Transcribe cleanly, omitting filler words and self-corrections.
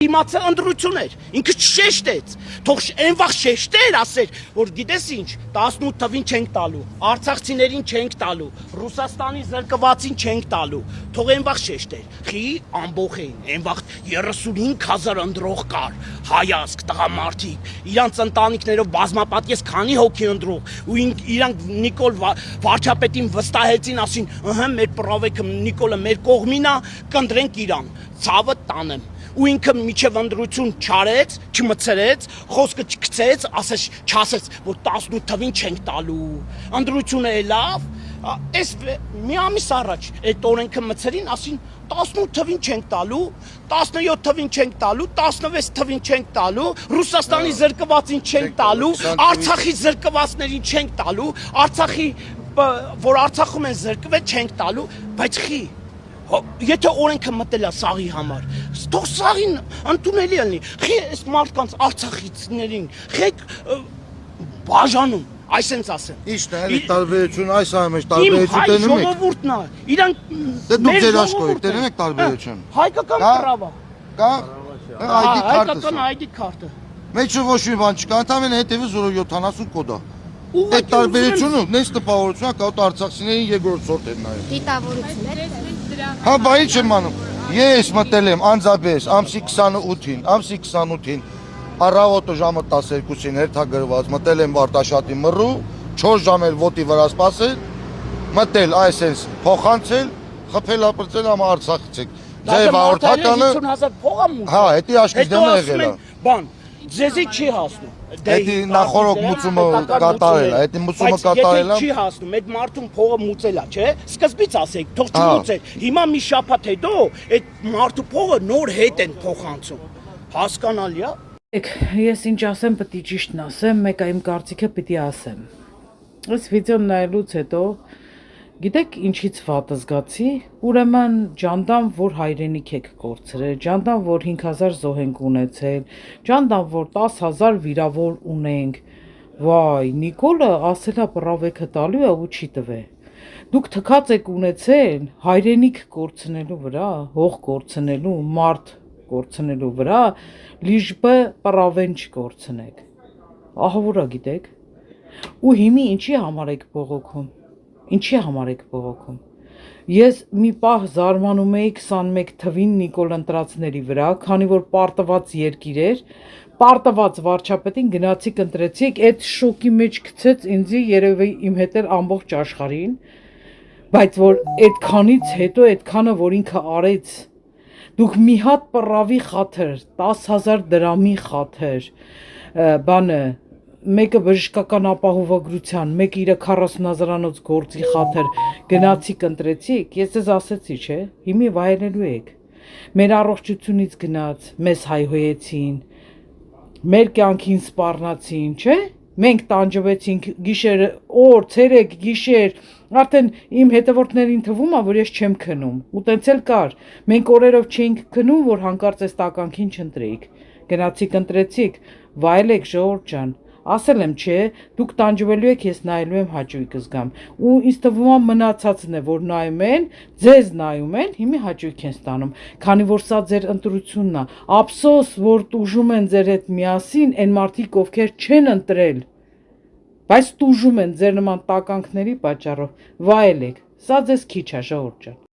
Իմացը ընդրություն էր, ինքը չշեշտեց, թող այն վաղ շեշտեր, ասեր, որ գիտես ինչ, 18 թվին չենք տալու, արցախցիներին չենք տալու, Ռուսաստանի զրկվածին չենք տալու, թող այն վաղ շեշտեր, խի ամբողջ էին, այն վաղ 35,000 ընդրող կար, հայազգ, տղամարդիկ, իրանց ընտանիքներով բազմապատկես քանի հոգի ընդրող, ու իրանք Նիկոլ վարչապետին վստահեցին, ասին, մեր պրովեկը Նիկոլը մեր կողմին է, կընտրենք իրան, ցավը տանեմ։ Ու ինքը միջև ընդրություն չարեց, չմցրեց, խոսքը չգցեց, ասես չասեց, որ 18 թվին չենք տալու։ Ընդրությունը է լավ, այս մի ամիս առաջ այդ օրենքը մցրին, ասին 18 թվին չենք տալու, 17 թվին չենք տալու, 16 թվին չենք տալու, Ռուսաստանի զրկվածին չենք տալու, Արցախի զրկվածներին չենք տալու, Արցախի, որ Արցախում են զրկվել չենք տալու, բայց խի Եթե օրենքը մտել է սաղի համար, թող սաղին ընդունելի լինի, խի այս մարդկանց արցախիցներին, խեք բաժանում, այսենց ասեմ։ Իշտ է, տարբերություն այս ամեջ տարբերություն ID քարտը։ Մեջը ոչ մի բան չկա, ընդամենը հետևը 070 կոդ է։ Այդ տարբերությունը նենց տպավորություն է, կա արցախցիներին երկրորդ սորտ են նայում։ Դիտավորություն։ Հա, բա ինչ եմ անում։ Ես մտել եմ անձապես ամսի 28-ին, առավոտը ժամը 12-ին հերթագրված, մտել եմ Արտաշատի մռու, 4 ժամ էլ ոտի վրա սպասել, մտել այսպես փոխանցել, խփել ապրծել ամ Արցախից։ Ձեր վարորդականը 50,000 փող եմ հա, էդի աշկի դեմը եղել է։ Բան, ձեզի չի հասնում։ Էդի նախորդ մուծումը կատարել է, էդի մուծումը կատարել է։ Չի հասնում, այդ մարդուն փողը մուծել է, չէ՞։ Սկզբից ասեք, թող չմուծեք։ Հիմա մի շաբաթ հետո այդ մարդու փողը նոր հետ են փոխանցում։ Հասկանալի է։ Ես ինչ ասեմ, պետք է ճիշտն ասեմ, մեկը իմ կարծիքը պիտի ասեմ։ Այս վիդեոն նայելուց հետո գիտեք ինչից վատ զգացի, ուրեմն ջանդամ, որ հայրենիք եք կորցրել, ջանդամ, որ 5000 զոհ ենք ունեցել, ջանդամ, որ 10,000 վիրավոր ունենք, վայ, Նիկոլը ասել է պրավեքը տալու է ու չի տվե։ Դուք թքած եք ունեցել հայրենիք կորցնելու վրա, հող կորցնելու, մարդ կորցնելու վրա, լիժբը պրավեն չկորցնեք, ահավորա գիտեք, ու հիմի ինչի համար եք բողոքում։ Ինչի համար եք բողոքում։ Ես մի պահ զարմանում էի 21 թվին Նիկոլ ընտրածների վրա, քանի որ պարտված երկիր էր, պարտված վարչապետին գնացիք ընտրեցիք, այդ շոկի մեջ գցեց ինձի երևի իմ հետ էր ամբողջ աշխարհին, բայց որ այդքանից հետո այդքանը որ ինքը արեց, դուք մի հատ պռավի խաթր, 10,000 դրամի խաթր, բանը մեկը բժշկական ապահովագրության, մեկը իր 40,000-անոց գործի խաթր գնացիք ընտրեցիք, ես ձեզ ասեցի, չէ, հիմի վայելելու եք, մեր առողջությունից գնաց, մեզ հայհոյեցին, մեր կյանքին սպառնացին, չէ, մենք տանջվեցինք գիշերը, օր, ցերեկ, գիշեր, արդեն իմ հետևորդներին թվում է, որ ես չեմ քնում, ու տենց էլ կար, մենք օրերով չէինք քնում, որ հանկարծ այս տականքին չընտրեիք, գնացիք ընտրեցիք, վայելեք ժողովուրդ ջան, ասել եմ, չէ, դուք տանջվելու եք, ես նայելու եմ հաճույք զգամ, ու ինձ թվում է մնացածն է, որ նայում են, ձեզ նայում են, հիմի հաճույք են ստանում, քանի որ սա ձեր ընտրությունն է, ափսոս, որ տուժում են ձեր հետ միասին, այն մարդիկ, ովքեր չեն ընտրել, բայց տուժում են ձեր նման տականքների պատճառով, վայելեք, սա ձեզ քիչ է, ժողովուրդ ջան։